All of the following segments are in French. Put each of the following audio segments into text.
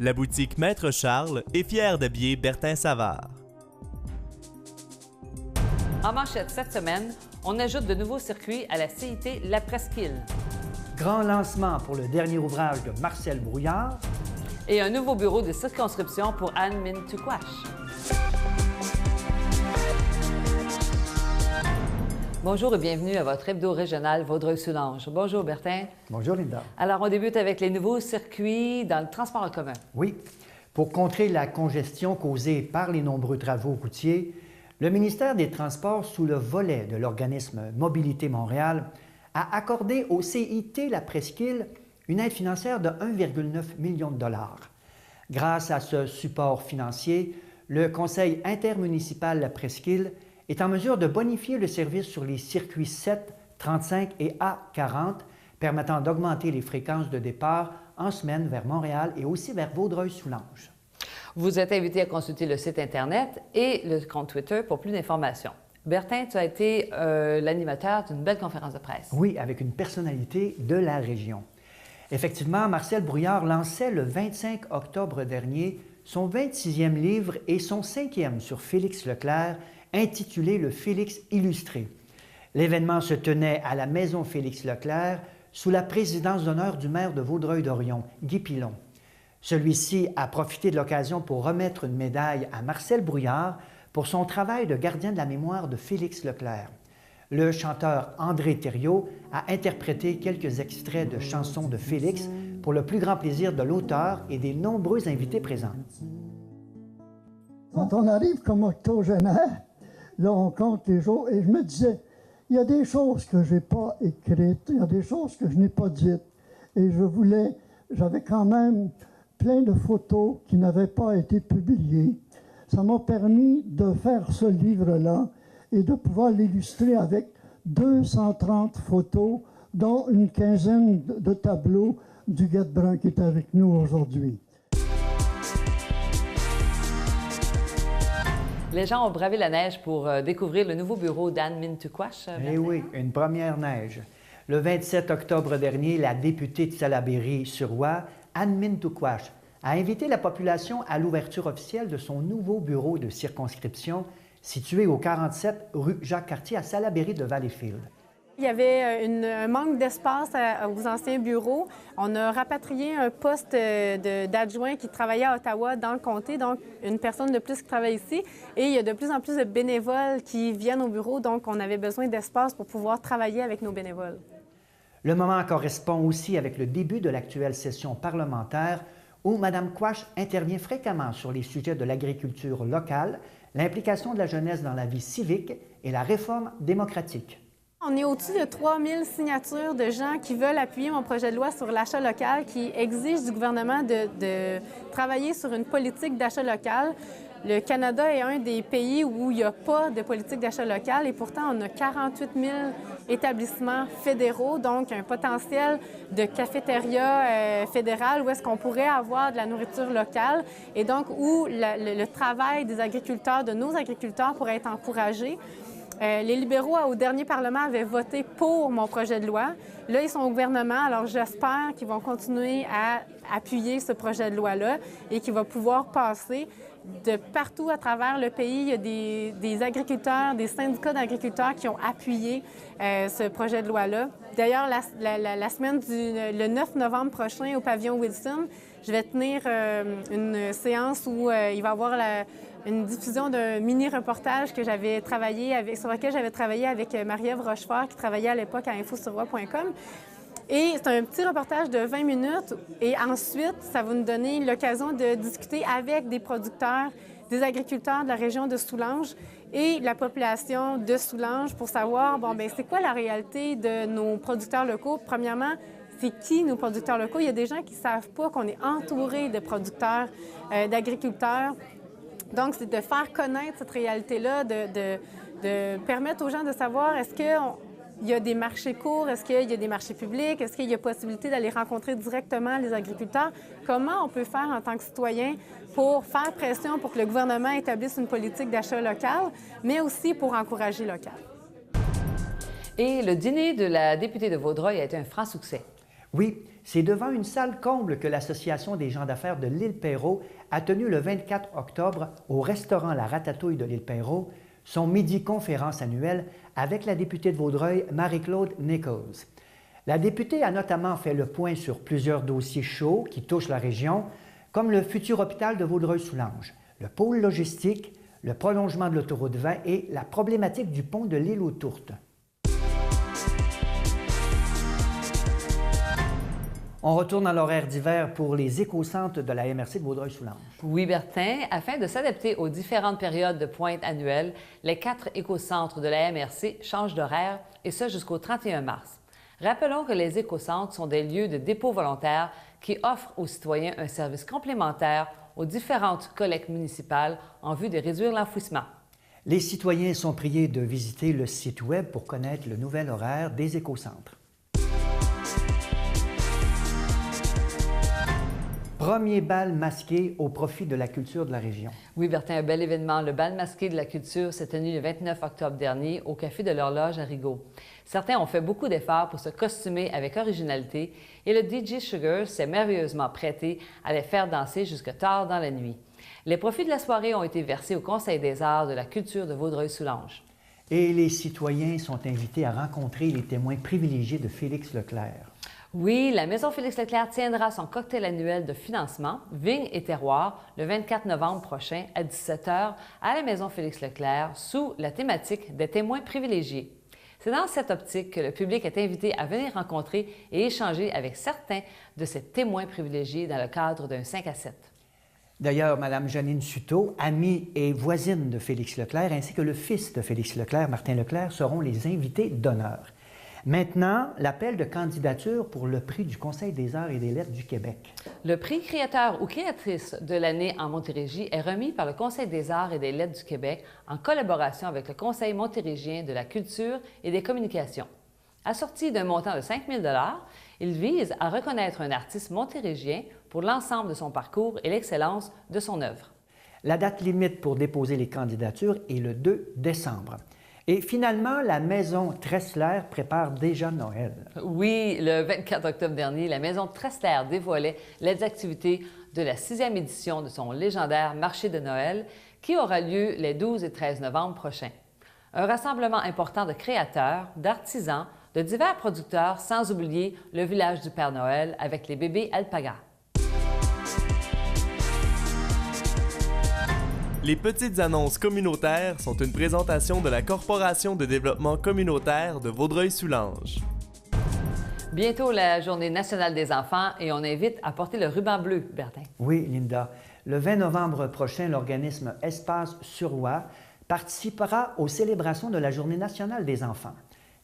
La boutique Maître Charles est fière d'habiller Bertin Savard. En manchette cette semaine, on ajoute de nouveaux circuits à la CIT La Presqu'île. Grand lancement pour le dernier ouvrage de Marcel Brouillard. Et un nouveau bureau de circonscription pour Anne Mintuquash. Bonjour et bienvenue à votre hebdo régional Vaudreuil-Soulanges. Bonjour Bertin. Bonjour Linda. Alors on débute avec les nouveaux circuits dans le transport en commun. Oui. Pour contrer la congestion causée par les nombreux travaux routiers, le ministère des Transports, sous le volet de l'organisme Mobilité Montréal, a accordé au CIT La Presqu'île une aide financière de 1,9 million de dollars. Grâce à ce support financier, le Conseil intermunicipal La Presqu'île est en mesure de bonifier le service sur les circuits 7, 35 et A40, permettant d'augmenter les fréquences de départ en semaine vers Montréal et aussi vers Vaudreuil-Soulanges. Vous êtes invité à consulter le site Internet et le compte Twitter pour plus d'informations. Bertin, tu as été l'animateur d'une belle conférence de presse. Oui, avec une personnalité de la région. Effectivement, Marcel Brouillard lançait le 25 octobre dernier son 26e livre et son 5e sur Félix Leclerc, intitulé Le Félix illustré. L'événement se tenait à la Maison Félix Leclerc sous la présidence d'honneur du maire de Vaudreuil-Dorion, Guy Pilon. Celui-ci a profité de l'occasion pour remettre une médaille à Marcel Brouillard pour son travail de gardien de la mémoire de Félix Leclerc. Le chanteur André Thériault a interprété quelques extraits de chansons de Félix pour le plus grand plaisir de l'auteur et des nombreux invités présents. Quand on arrive comme octogénaire, là on compte les jours et je me disais, il y a des choses que je n'ai pas écrites, il y a des choses que je n'ai pas dites. Et j'avais quand même plein de photos qui n'avaient pas été publiées. Ça m'a permis de faire ce livre-là et de pouvoir l'illustrer avec 230 photos, dont une quinzaine de tableaux du Guet Brun qui est avec nous aujourd'hui. Les gens ont bravé la neige pour découvrir le nouveau bureau d'Anne Mintuquash. Eh oui, une première neige. Le 27 octobre dernier, la députée de Salaberry-sur-Oise, Anne Mintuquash, a invité la population à l'ouverture officielle de son nouveau bureau de circonscription situé au 47 rue Jacques-Cartier à Salaberry de Valleyfield. Il y avait un manque d'espace aux anciens bureaux. On a rapatrié un poste d'adjoint qui travaillait à Ottawa dans le comté, donc une personne de plus qui travaille ici. Et il y a de plus en plus de bénévoles qui viennent au bureau, donc on avait besoin d'espace pour pouvoir travailler avec nos bénévoles. Le moment correspond aussi avec le début de l'actuelle session parlementaire où Mme Quash intervient fréquemment sur les sujets de l'agriculture locale, l'implication de la jeunesse dans la vie civique et la réforme démocratique. On est au-dessus de 3000 signatures de gens qui veulent appuyer mon projet de loi sur l'achat local, qui exige du gouvernement de travailler sur une politique d'achat local. Le Canada est un des pays où il n'y a pas de politique d'achat local et pourtant on a 48 000 établissements fédéraux, donc un potentiel de cafétéria fédérale où est-ce qu'on pourrait avoir de la nourriture locale et donc où le travail des agriculteurs, de nos agriculteurs pourrait être encouragé. Les libéraux, au dernier Parlement, avaient voté pour mon projet de loi. Là, ils sont au gouvernement, alors j'espère qu'ils vont continuer à appuyer ce projet de loi-là et qu'il va pouvoir passer. De partout à travers le pays, il y a des agriculteurs, des syndicats d'agriculteurs qui ont appuyé ce projet de loi-là. D'ailleurs, la semaine le 9 novembre prochain, au pavillon Wilson, je vais tenir une séance où il va y avoir une diffusion d'un mini-reportage que j'avais travaillé sur lequel j'avais travaillé avec Marie-Ève Rochefort, qui travaillait à l'époque à infosurroi.com. Et c'est un petit reportage de 20 minutes. Et ensuite, ça va nous donner l'occasion de discuter avec des producteurs, des agriculteurs de la région de Soulanges et la population de Soulanges pour savoir, c'est quoi la réalité de nos producteurs locaux. Premièrement, c'est qui nos producteurs locaux? Il y a des gens qui ne savent pas qu'on est entouré de producteurs, d'agriculteurs. Donc, c'est de faire connaître cette réalité-là, de permettre aux gens de savoir est-ce qu'il y a des marchés courts, est-ce qu'il y a des marchés publics, est-ce qu'il y a possibilité d'aller rencontrer directement les agriculteurs? Comment on peut faire en tant que citoyen pour faire pression pour que le gouvernement établisse une politique d'achat local, mais aussi pour encourager local? Et le dîner de la députée de Vaudreuil a été un franc succès. Oui, c'est devant une salle comble que l'Association des gens d'affaires de l'île Perrot a tenu le 24 octobre au restaurant La Ratatouille de l'île Perrot son midi-conférence annuelle avec la députée de Vaudreuil, Marie-Claude Nichols. La députée a notamment fait le point sur plusieurs dossiers chauds qui touchent la région, comme le futur hôpital de Vaudreuil-Soulanges, le pôle logistique, le prolongement de l'autoroute 20 et la problématique du pont de l'île aux Tourtes. On retourne à l'horaire d'hiver pour les écocentres de la MRC de Vaudreuil-Soulanges. Oui, Bertin, afin de s'adapter aux différentes périodes de pointe annuelles, les 4 écocentres de la MRC changent d'horaire, et ce jusqu'au 31 mars. Rappelons que les écocentres sont des lieux de dépôt volontaire qui offrent aux citoyens un service complémentaire aux différentes collectes municipales en vue de réduire l'enfouissement. Les citoyens sont priés de visiter le site Web pour connaître le nouvel horaire des écocentres. Premier bal masqué au profit de la culture de la région. Oui, Bertin, un bel événement. Le bal masqué de la culture s'est tenu le 29 octobre dernier au Café de l'Horloge à Rigaud. Certains ont fait beaucoup d'efforts pour se costumer avec originalité et le DJ Sugar s'est merveilleusement prêté à les faire danser jusque tard dans la nuit. Les profits de la soirée ont été versés au Conseil des arts de la culture de Vaudreuil-Soulanges. Et les citoyens sont invités à rencontrer les témoins privilégiés de Félix Leclerc. Oui, la Maison Félix-Leclerc tiendra son cocktail annuel de financement, Vignes et terroirs, le 24 novembre prochain à 17 h à la Maison Félix-Leclerc sous la thématique des témoins privilégiés. C'est dans cette optique que le public est invité à venir rencontrer et échanger avec certains de ces témoins privilégiés dans le cadre d'un 5 à 7. D'ailleurs, Mme Janine Suteau, amie et voisine de Félix Leclerc, ainsi que le fils de Félix Leclerc, Martin Leclerc, seront les invités d'honneur. Maintenant, l'appel de candidature pour le prix du Conseil des arts et des lettres du Québec. Le prix créateur ou créatrice de l'année en Montérégie est remis par le Conseil des arts et des lettres du Québec en collaboration avec le Conseil montérégien de la culture et des communications. Assorti d'un montant de 5 000 $, il vise à reconnaître un artiste montérégien pour l'ensemble de son parcours et l'excellence de son œuvre. La date limite pour déposer les candidatures est le 2 décembre. Et finalement, la Maison Tressler prépare déjà Noël. Oui, le 24 octobre dernier, la Maison Tressler dévoilait les activités de la 6e édition de son légendaire marché de Noël qui aura lieu les 12 et 13 novembre prochains. Un rassemblement important de créateurs, d'artisans, de divers producteurs, sans oublier le village du Père Noël avec les bébés alpagas. Les petites annonces communautaires sont une présentation de la Corporation de développement communautaire de Vaudreuil-Soulanges. Bientôt la Journée nationale des enfants et on invite à porter le ruban bleu, Bertin. Oui, Linda. Le 20 novembre prochain, l'organisme Espace Suroît participera aux célébrations de la Journée nationale des enfants.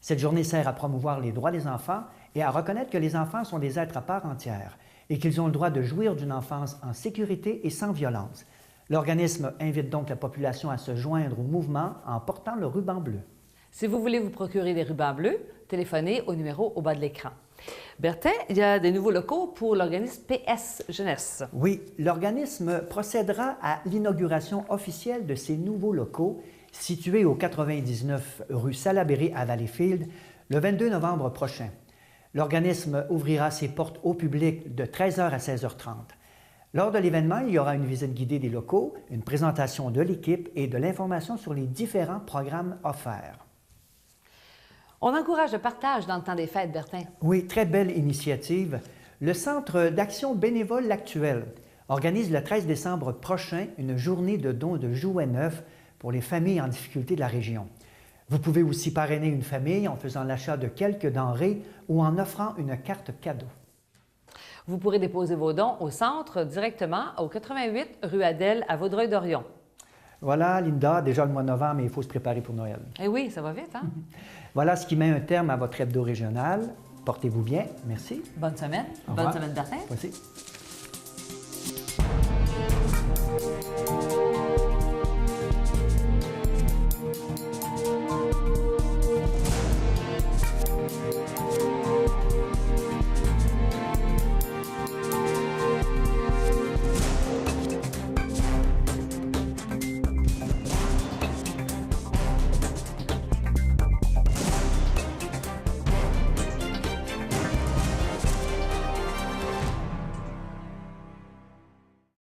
Cette journée sert à promouvoir les droits des enfants et à reconnaître que les enfants sont des êtres à part entière et qu'ils ont le droit de jouir d'une enfance en sécurité et sans violence. L'organisme invite donc la population à se joindre au mouvement en portant le ruban bleu. Si vous voulez vous procurer des rubans bleus, téléphonez au numéro au bas de l'écran. Bertin, il y a des nouveaux locaux pour l'organisme PS Jeunesse. Oui, l'organisme procédera à l'inauguration officielle de ces nouveaux locaux situés au 99 rue Salaberry à Valleyfield le 22 novembre prochain. L'organisme ouvrira ses portes au public de 13 h à 16h30. Lors de l'événement, il y aura une visite guidée des locaux, une présentation de l'équipe et de l'information sur les différents programmes offerts. On encourage le partage dans le temps des fêtes, Bertin. Oui, très belle initiative. Le Centre d'action bénévole L'Actuel organise le 13 décembre prochain une journée de dons de jouets neufs pour les familles en difficulté de la région. Vous pouvez aussi parrainer une famille en faisant l'achat de quelques denrées ou en offrant une carte cadeau. Vous pourrez déposer vos dons au centre directement au 88 rue Adèle à Vaudreuil-Dorion. Voilà, Linda, déjà le mois de novembre, mais il faut se préparer pour Noël. Eh oui, ça va vite, hein? Voilà ce qui met un terme à votre hebdo régional. Portez-vous bien. Merci. Bonne semaine. Au Bonne revoir. semaine, Bertin. Merci.